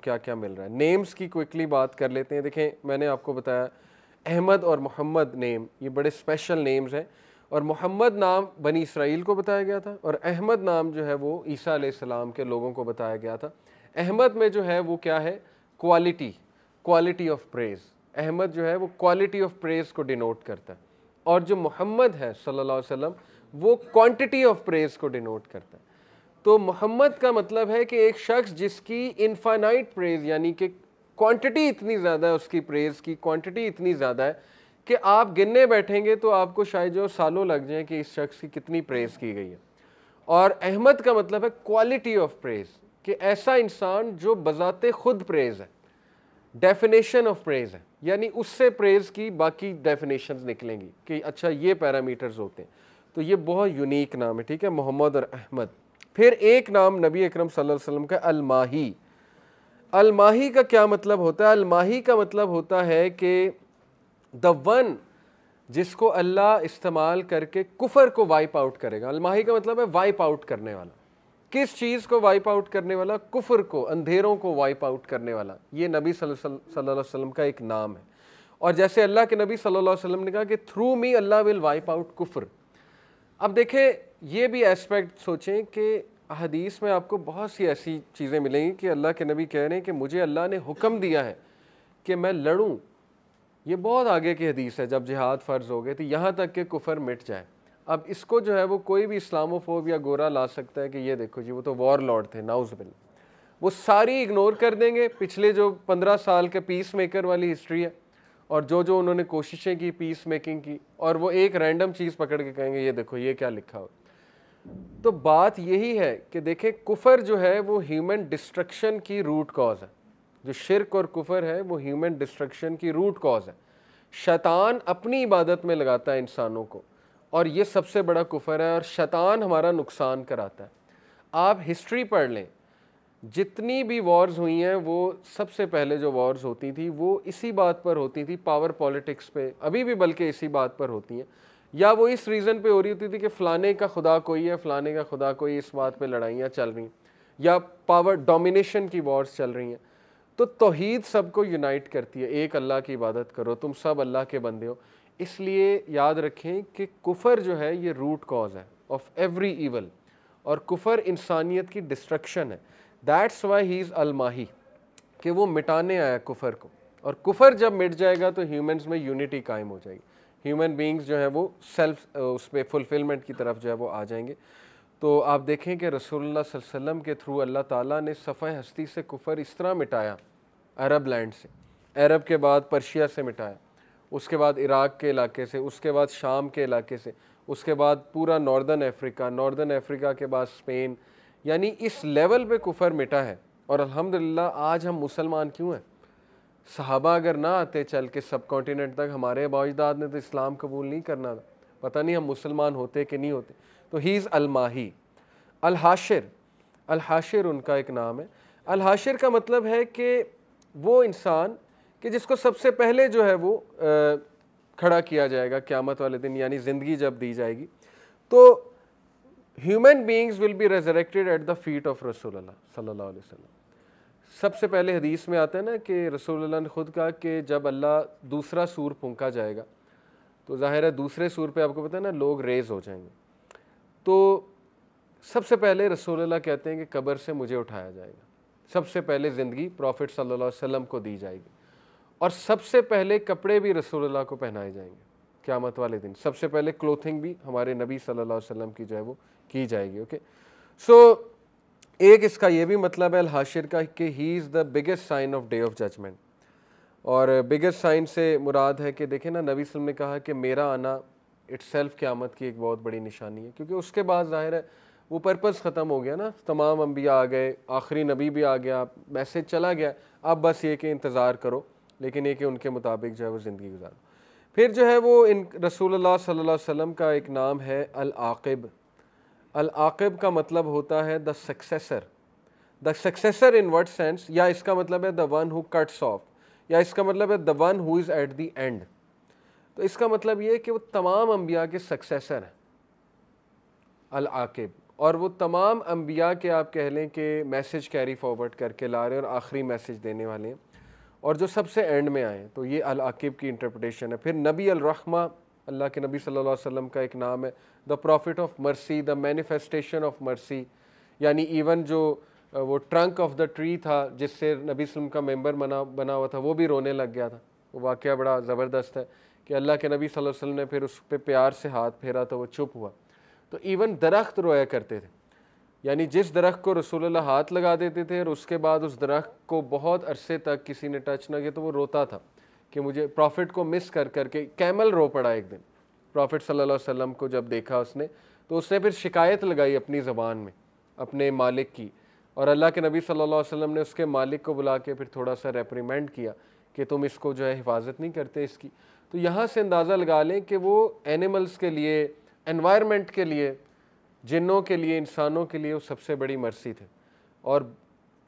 क्या क्या मिल रहा है। नेम्स की क्विकली बात कर लेते हैं। देखें, मैंने आपको बताया अहमद और मोहम्मद नेम ये बड़े स्पेशल नेम्स हैं, और मोहम्मद नाम बनी इसराइल को बताया गया था, और अहमद नाम जो है वो ईसा अलैहिस्सलाम के लोगों को बताया गया था। अहमद में जो है वो क्या है, quality, quality of praise. Ahmad जो है वो क्वालिटी ऑफ प्रेज़ को डिनोट करता है, और जो मोहम्मद है सल्लल्लाहु अलैहि वसल्लम वो क्वांटिटी ऑफ प्रेज़ को डिनोट करता है। तो मोहम्मद का मतलब है कि एक शख्स जिसकी इनफाइनाइट प्रेज़, यानी कि क्वांटिटी इतनी ज़्यादा है, उसकी प्रेज़ की क्वांटिटी इतनी ज़्यादा है कि आप गिनने बैठेंगे तो आपको शायद जो सालों लग जाएं कि इस शख्स की कितनी प्रेज़ की गई है। और अहमद का मतलब है क्वालिटी ऑफ प्रेज़, कि ऐसा इंसान जो बज़ाते खुद प्रेज़ है, डेफिनेशन ऑफ प्रेज़ है, यानी उससे प्रेज़ की बाकी डेफिनेशंस निकलेंगी कि अच्छा ये पैरामीटर्स होते हैं। तो ये बहुत यूनिक नाम है, ठीक है, मोहम्मद और अहमद। फिर एक नाम नबी अकरम सल्लल्लाहु अलैहि वसल्लम का अल-माही। अल-माही का क्या मतलब होता है? अल-माही का मतलब होता है कि द वन जिसको अल्लाह इस्तेमाल करके कुफर को वाइप आउट करेगा। अल-माही का मतलब है वाइप आउट करने वाला। किस चीज़ को वाइप आउट करने वाला? कुफर को, अंधेरों को वाइप आउट करने वाला। ये नबी सल्लल्लाहु अलैहि वसल्लम का एक नाम है। और जैसे अल्लाह के नबी सल्लल्लाहु अलैहि वसल्लम ने कहा कि through me Allah will wipe out कुफर। अब देखें, ये भी एस्पेक्ट सोचें कि हदीस में आपको बहुत सी ऐसी चीज़ें मिलेंगी कि अल्लाह के नबी कह रहे हैं कि मुझे अल्लाह ने हुक्म दिया है कि मैं लड़ूं। ये बहुत आगे की हदीस है, जब जिहाद फ़र्ज़ हो गए थी, यहाँ तक कि कुफर मिट जाए। अब इसको जो है वो कोई भी इस्लामोफोब या गोरा ला सकता है कि ये देखो जी वो तो वॉर लॉर्ड थे, नाउज़ुबिल्लाह। वो सारी इग्नोर कर देंगे पिछले जो 15 साल के पीस मेकर वाली हिस्ट्री है, और जो जो उन्होंने कोशिशें की पीस मेकिंग की, और वो एक रैंडम चीज़ पकड़ के कहेंगे ये देखो ये क्या लिखा हो। तो बात यही है कि देखें, कुफर जो है वो ह्यूमन डिस्ट्रक्शन की रूट कॉज है। जो शिर्क और कुफर है वो ह्यूमन डिस्ट्रक्शन की रूट कॉज है। शैतान अपनी इबादत में लगाता है इंसानों को, और ये सबसे बड़ा कुफर है, और शैतान हमारा नुकसान कराता है। आप हिस्ट्री पढ़ लें, जितनी भी वॉर्स हुई हैं वो सबसे पहले जो वॉर्स होती थी वो इसी बात पर होती थी, पावर पॉलिटिक्स पे, अभी भी बल्कि इसी बात पर होती हैं, या वो इस रीज़न पे हो रही होती थी कि फ़लाने का खुदा कोई है, फ़लाने का खुदा कोई, इस बात पे लड़ाइयाँ चल रही हैं, या पावर डोमिनेशन की वॉर्स चल रही हैं। तो तौहीद सबको यूनाइट करती है, एक अल्लाह की इबादत करो, तुम सब अल्लाह के बंदे हो। इसलिए याद रखें कि कुफर जो है ये रूट कॉज है ऑफ एवरी ईवल, और कुफर इंसानियत की डिस्ट्रक्शन है। दैट्स वाई ही इज़ अल-माही, कि वो मिटाने आया कुफर को, और कुफर जब मिट जाएगा तो ह्यूमंस में यूनिटी कायम हो जाएगी। ह्यूमन बींग्स जो है वो सेल्फ उस पर फुलफिलमेंट की तरफ जो है वो आ जाएंगे। तो आप देखें कि रसूलुल्लाह सल्लल्लाहु अलैहि वसल्लम के थ्रू अल्लाह ताला ने सफ़े हस्ती से कुफर इस तरह मिटाया, अरब लैंड से, अरब के बाद पर्शिया से मिटाया, उसके बाद इराक़ के इलाके से, उसके बाद शाम के इलाके से, उसके बाद पूरा नॉर्दर्न अफ्रीका, नॉर्दर्न अफ्रीका के बाद स्पेन, यानी इस लेवल पे कुफर मिटा है। और अल्हम्दुलिल्लाह आज हम मुसलमान क्यों हैं? सहाबा अगर ना आते चल के सब कॉन्टिनेंट तक, हमारे बाजदाद ने तो इस्लाम कबूल नहीं करना था, पता नहीं हम मुसलमान होते कि नहीं होते। तो ही इज़ अल-माही। अल-हाशिर, अल-हाशिर उनका एक नाम है। अल-हाशिर का मतलब है कि वो इंसान कि जिसको सबसे पहले जो है वो खड़ा किया जाएगा क़यामत वाले दिन, यानी ज़िंदगी जब दी जाएगी तो human beings will be resurrected at the feet of रसूलुल्लाह सल्लल्लाहु अलैहि वसल्लम। सबसे पहले हदीस में आता है ना कि रसूलुल्लाह ने खुद कहा कि जब अल्लाह दूसरा सूर फूंका जाएगा तो ज़ाहिर है दूसरे सूर पे आपको पता है ना लोग रेज़ हो जाएंगे। तो सबसे पहले रसूलुल्लाह कहते हैं कि कब्र से मुझे उठाया जाएगा, सबसे पहले ज़िंदगी प्रॉफिट सल्लल्लाहु अलैहि वसल्लम को दी जाएगी, और सबसे पहले कपड़े भी रसूलुल्लाह को पहनाए जाएंगे क़यामत वाले दिन। सबसे पहले क्लोथिंग भी हमारे नबी सल्लल्लाहु अलैहि वसल्लम की जो है वो की जाएगी। ओके, सो एक इसका ये भी मतलब है अल-हाशिर का कि he is the biggest sign of day of judgment. और बिगेस्ट साइन से मुराद है कि देखें ना, नबी सल्लल्लाहु अलैहि वसल्लम ने कहा कि मेरा आना इट्सेल्फ क़यामत की एक बहुत बड़ी निशानी है, क्योंकि उसके बाद ज़ाहिर है वो पर्पज़ ख़त्म हो गया ना, तमाम अंबिया आ गए, आखिरी नबी भी आ गया, मैसेज चला गया, अब बस ये कि इंतज़ार करो, लेकिन ये कि उनके मुताबिक जो है वो ज़िंदगी गुजारो। फिर जो है वो इन रसूलुल्लाह सल्लल्लाहु अलैहि वसल्लम का एक नाम है अल-आक़िब। अल-आक़िब का मतलब होता है the successor. The successor in what sense, या इसका मतलब है the one who cuts of, या इसका मतलब है the one who is at the end. तो इसका मतलब ये है कि वो तमाम अंबिया के सक्सेसर हैं, अल-आक़िब। और वो तमाम अम्बिया के आप कह लें कि मैसेज कैरी फॉरवर्ड करके ला रहे हैं और आखिरी मैसेज देने वाले हैं, और जो सबसे एंड में आए। तो ये अल आकिब की इंटरप्रटेशन है। फिर नबी अल रहमा, अल्लाह के नबी सल्लल्लाहु अलैहि वसल्लम का एक नाम है, the profit of mercy, the manifestation of mercy, यानी इवन जो वो ट्रंक ऑफ द ट्री था जिससे नबी वसल्लम का मेंबर बना हुआ था, वो भी रोने लग गया था। वो वाक़या बड़ा ज़बरदस्त है कि अल्लाह के नबी सल्लल्लाहु अलैहि वसल्लम ने फिर उस पर प्यार से हाथ फेरा तो वो चुप हुआ। तो इवन दरख्त रोया करते थे, यानी जिस दरख्त को रसूलुल्लाह हाथ लगा देते थे और उसके बाद उस दरख्त को बहुत अरसे तक किसी ने टच ना किया तो वो रोता था कि मुझे प्रॉफिट को मिस कर करके। कैमल रो पड़ा एक दिन प्रॉफिट सल्लल्लाहु अलैहि वसल्लम को जब देखा उसने, तो उसने फिर शिकायत लगाई अपनी ज़बान में अपने मालिक की, और अल्लाह के नबी सल्लल्लाहु अलैहि वसल्लम ने उसके मालिक को बुला के फिर थोड़ा सा रेप्रीमेंड किया कि तुम इसको जो है हिफाजत नहीं करते इसकी। तो यहाँ से अंदाज़ा लगा लें कि वो एनिमल्स के लिए, एनवायरनमेंट के लिए, जिन्नों के लिए, इंसानों के लिए वो सबसे बड़ी मर्सी थे और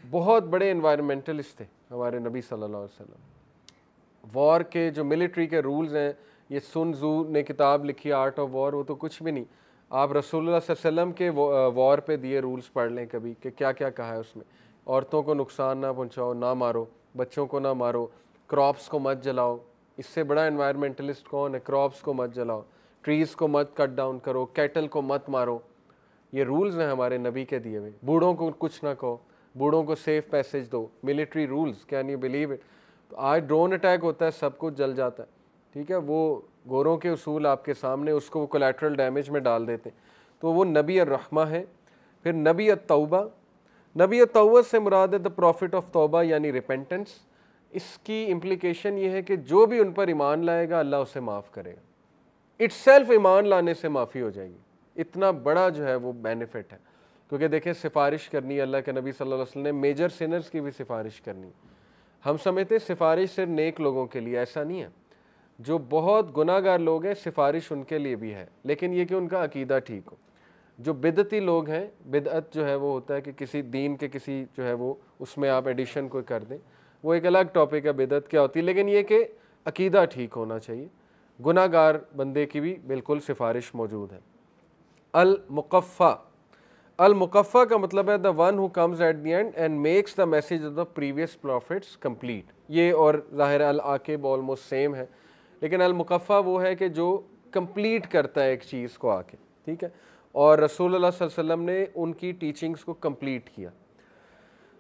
बहुत बड़े एनवायरमेंटलिस्ट थे हमारे नबी सल्लल्लाहु अलैहि वसल्लम। वॉर के जो मिलिट्री के रूल्स हैं, ये सुन ज़ू ने किताब लिखी आर्ट ऑफ वॉर, वो तो कुछ भी नहीं। आप रसूलुल्लाह सल्लल्लाहु अलैहि वसल्लम के वॉर पे दिए रूल्स पढ़ लें कभी कि क्या क्या कहा है उसमें। औरतों को नुकसान ना पहुंचाओ, ना मारो, बच्चों को ना मारो, क्रॉप्स को मत जलाओ। इससे बड़ा एनवायरमेंटलिस्ट कौन है? क्रॉप्स को मत जलाओ, ट्रीज़ को मत कट डाउन करो, कैटल को मत मारो। ये रूल्स हैं हमारे नबी के दिए हुए। बूढ़ों को कुछ ना कहो, बूढ़ों को सेफ पैसेज दो, military rules, can you believe it. तो आज ड्रोन अटैक होता है, सब कुछ जल जाता है, ठीक है। वो गोरों के उसूल आपके सामने, उसको वो कोलैटरल डैमेज में डाल देते हैं। तो वो नबी अर्रहमा है। फिर नबी अत-तौबा, नबी अत-तौबा से मुराद है द प्रॉफिट ऑफ तौबा, यानी रिपेंटेंस। इसकी इम्प्लीकेशन ये है कि जो भी उन पर ईमान लाएगा अल्लाह उसे माफ़ करेगा। इट्सेल्फ ईमान लाने से माफ़ी हो जाएगी। इतना बड़ा जो है वो बेनिफिट है, क्योंकि देखें सिफारिश करनी है, अल्लाह के नबी सल्लल्लाहु अलैहि वसल्लम ने मेजर सिनर्स की भी सिफारिश करनी। हम समझते सिफारिश सिर्फ नेक लोगों के लिए, ऐसा नहीं है। जो बहुत गुनाहगार लोग हैं सिफारिश उनके लिए भी है, लेकिन ये कि उनका अकीदा ठीक हो। जो बिदअती लोग हैं, बिदअत जो है वो होता है कि किसी दीन के किसी जो है वो उसमें आप एडिशन कोई कर दें, वो एक अलग टॉपिक है बिदअत क्या होती है, लेकिन ये कि अकीदा ठीक होना चाहिए। गुनाहगार बंदे की भी बिल्कुल सिफारिश मौजूद है। अल-मुक़फ़ा, अल-मुक़फ़ा का मतलब है the one who comes at the end and makes the message of the previous profits complete. ये और ज़ाहिर अल-आकिब ऑलमोस्ट सेम है, लेकिन अल-मुक़फ़ा वो है कि जो कंप्लीट करता है एक चीज़ को आके, ठीक है। और रसूलुल्लाह सल्लल्लाहु अलैहि वसल्लम ने उनकी टीचिंग्स को कंप्लीट किया।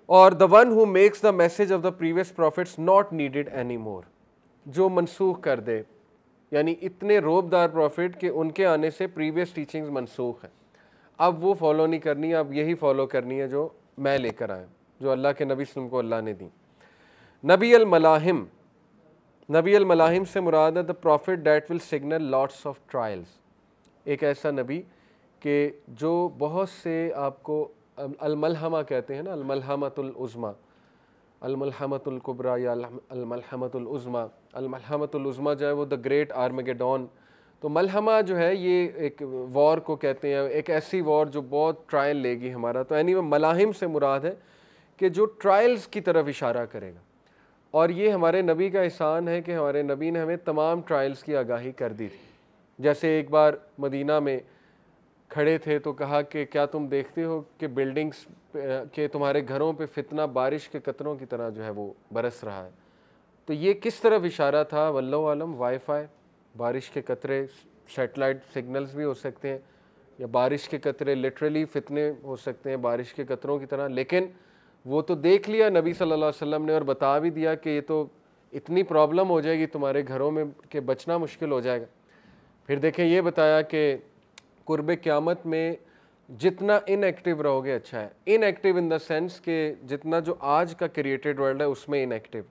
और the one who makes the message of the previous profits not needed any more, जो मनसूख कर दे, यानी इतने रोबदार प्रॉफिट कि उनके आने से प्रीवियस टीचिंग्स मनसूख है, अब वो फॉलो नहीं करनी, अब यही फॉलो करनी है जो मैं लेकर आया, जो अल्लाह के नबी सल्लल्लाहु अलैहि वसल्लम को अल्लाह ने दी। नबी अल मलाहिम, नबी अल मलाहिम से मुराद है the profit that will signal lots of trials. एक ऐसा नबी कि जो बहुत से आपको अल-मलहमा कहते हैं ना, अल-मलहमतुल उज़्मा, अल-मलहमतुल कुबरा या अल-मलहमतुल उज़्मा। अल-मलहमतुल उज़्मा जो है वो द ग्रेट आर्मगेडॉन। तो मलहमा जो है ये एक वॉर को कहते हैं, एक ऐसी वॉर जो बहुत ट्रायल लेगी हमारा। तो एनीवे मलाहिम से मुराद है कि जो ट्रायल्स की तरफ इशारा करेगा, और ये हमारे नबी का एहसान है कि हमारे नबी ने हमें तमाम ट्रायल्स की आगाही कर दी थी। जैसे एक बार मदीना में खड़े थे तो कहा कि क्या तुम देखते हो कि बिल्डिंग्स के तुम्हारे घरों पे फितना बारिश के कतरों की तरह जो है वो बरस रहा है। तो ये किस तरफ इशारा था? वल्लाहु आलम, वाईफाई, बारिश के कतरे, सैटेलाइट सिग्नल्स भी हो सकते हैं, या बारिश के कतरे लिटरली फितने हो सकते हैं बारिश के कतरों की तरह। लेकिन वो तो देख लिया नबी सल्लल्लाहु अलैहि वसल्लम ने और बता भी दिया कि ये तो इतनी प्रॉब्लम हो जाएगी तुम्हारे घरों में कि बचना मुश्किल हो जाएगा। फिर देखें ये बताया कि कुर्बे क़यामत में जितना इनएक्टिव रहोगे अच्छा है। इनएक्टिव इन द सेंस कि जितना जो आज का क्रिएटेड वर्ल्ड है उसमें इनएक्टिव।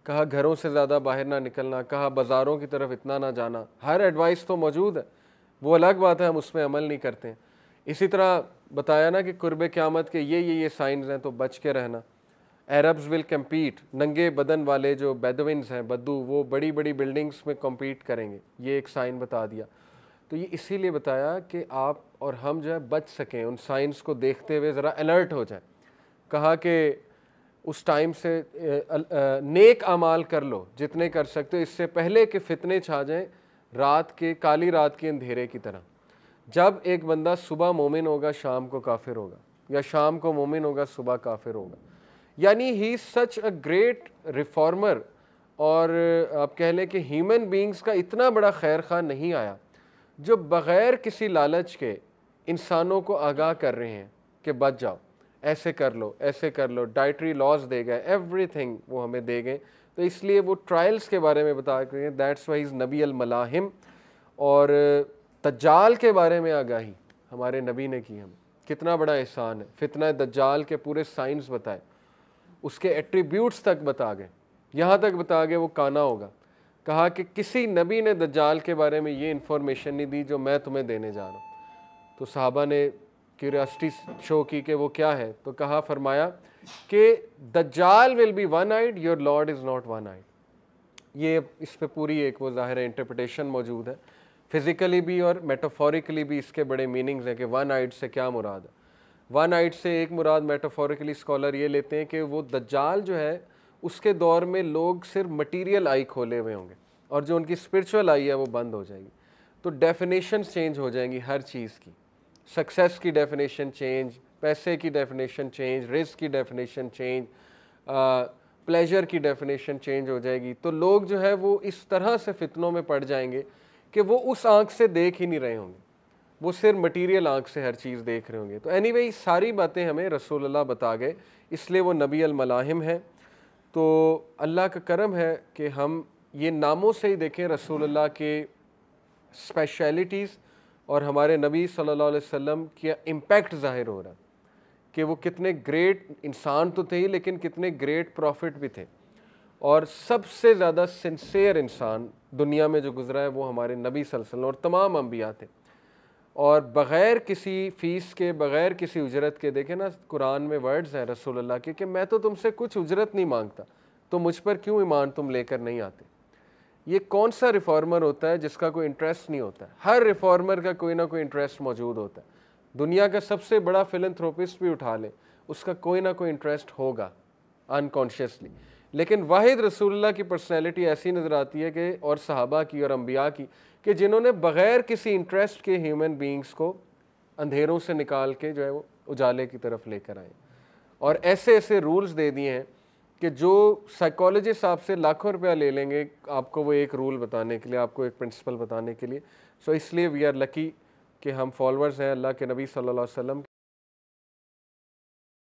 कहा घरों से ज़्यादा बाहर ना निकलना, कहा बाज़ारों की तरफ इतना ना जाना। हर एडवाइस तो मौजूद है, वो अलग बात है हम उसमें अमल नहीं करते हैं। इसी तरह बताया ना कि कुर्बे क़यामत के ये साइंस हैं, तो बच के रहना। अरब्स विल कम्पीट, नंगे बदन वाले जो बेदविन्स हैं, बद्दू, वो बड़ी बड़ी बिल्डिंग्स में कम्पीट करेंगे, ये एक साइन बता दिया। तो ये इसीलिए बताया कि आप और हम जो है बच सकें, उन साइंस को देखते हुए ज़रा अलर्ट हो जाए। कहा कि उस टाइम से नेक अमाल कर लो जितने कर सकते हो, इससे पहले कि फितने छा जाएं रात के, काली रात के अंधेरे की तरह। जब एक बंदा सुबह मोमिन होगा शाम को काफिर होगा, या शाम को मोमिन होगा सुबह काफिर होगा। यानी ही सच अ ग्रेट रिफॉर्मर, और आप कह लें कि ह्यूमन बींग्स का इतना बड़ा खैर खा नहीं आया जो बग़ैर किसी लालच के इंसानों को आगाह कर रहे हैं कि बच जाओ, ऐसे कर लो, ऐसे कर लो, डाइटरी लॉज दे गए, एवरीथिंग वो हमें दे गए। तो इसलिए वो ट्रायल्स के बारे में बता रहे हैं, दैट्स वाई इज़ नबी अल मलाहिम। और दज्जाल के बारे में आगाही हमारे नबी ने की, हमें कितना बड़ा एहसान है। फितना दज्जाल के पूरे साइंस बताए, उसके एट्रीब्यूट्स तक बता गए, यहाँ तक बता गए वो काना होगा। कहा कि किसी नबी ने दज्जाल के बारे में ये इन्फॉर्मेशन नहीं दी जो मैं तुम्हें देने जा रहा हूँ। तो सहाबा ने क्यूरियोसिटी शो की कि वो क्या है, तो कहा, फरमाया कि दज्जाल will be one eyed, your lord is not one eyed. ये इस पे पूरी एक वो ज़ाहिर इंटरप्रिटेशन मौजूद है, फिज़िकली भी और मेटाफोरिकली भी इसके बड़े मीनिंग्स हैं कि वन आइड से क्या मुराद है। वन आइड से एक मुराद मेटाफोरिकली स्कॉलर ये लेते हैं कि वो दज्जाल जो है उसके दौर में लोग सिर्फ मटीरियल आई खोले हुए होंगे और जो उनकी स्पिरिचुअल आई है वो बंद हो जाएगी। तो डेफिनेशन चेंज हो जाएंगी हर चीज़ की, सक्सेस की डेफिनेशन चेंज, पैसे की डेफिनेशन चेंज, रिस्क की डेफिनेशन चेंज, प्लेजर की डेफिनेशन चेंज हो जाएगी। तो लोग जो है वो इस तरह से फितनों में पड़ जाएंगे कि वो उस आँख से देख ही नहीं रहे होंगे, वो सिर्फ मटीरियल आँख से हर चीज़ देख रहे होंगे। तो एनीवे सारी बातें हमें रसूलुल्लाह बता गए, इसलिए वो नबी अल मलाहिम हैं। तो अल्लाह का करम है कि हम ये नामों से ही देखें रसूलुल्लाह के स्पेशलिटीज़ और हमारे नबी सल्लल्लाहु अलैहि वसल्लम का इम्पैक्ट ज़ाहिर हो रहा है कि वो कितने ग्रेट इंसान तो थे ही, लेकिन कितने ग्रेट प्रॉफिट भी थे। और सबसे ज़्यादा सिंसियर इंसान दुनिया में जो गुजरा है वो हमारे नबी सल्लल्लाहु अलैहि वसल्लम और तमाम अंबिया थे। और बग़ैर किसी फ़ीस के, बग़ैर किसी उजरत के, देखें ना कुरान में वर्ड्स हैं रसूलुल्लाह के कि मैं तो तुमसे कुछ उजरत नहीं मांगता, तो मुझ पर क्यों ईमान तुम लेकर नहीं आते। ये कौन सा रिफॉर्मर होता है जिसका कोई इंटरेस्ट नहीं होता है? हर रिफॉर्मर का कोई ना कोई इंटरेस्ट मौजूद होता है। दुनिया का सबसे बड़ा फिलंथ्रोपिस्ट भी उठा ले, उसका कोई ना कोई इंटरेस्ट होगा अनकॉन्शियसली। लेकिन वाहिद रसूलुल्लाह की पर्सनैलिटी ऐसी नज़र आती है कि, और सहाबा की और अम्बिया की, कि जिन्होंने बग़ैर किसी इंटरेस्ट के ह्यूमन बींग्स को अंधेरों से निकाल के जो है वो उजाले की तरफ लेकर आए, और ऐसे ऐसे रूल्स दे दिए हैं कि जो साइकोलॉजिस्ट आपसे लाखों रुपया ले लेंगे आपको वो एक रूल बताने के लिए, आपको एक प्रिंसिपल बताने के लिए। सो इसलिए वी आर लकी कि हम फॉलोअर्स हैं अल्लाह के नबी सल्लल्लाहु अलैहि वसल्लम।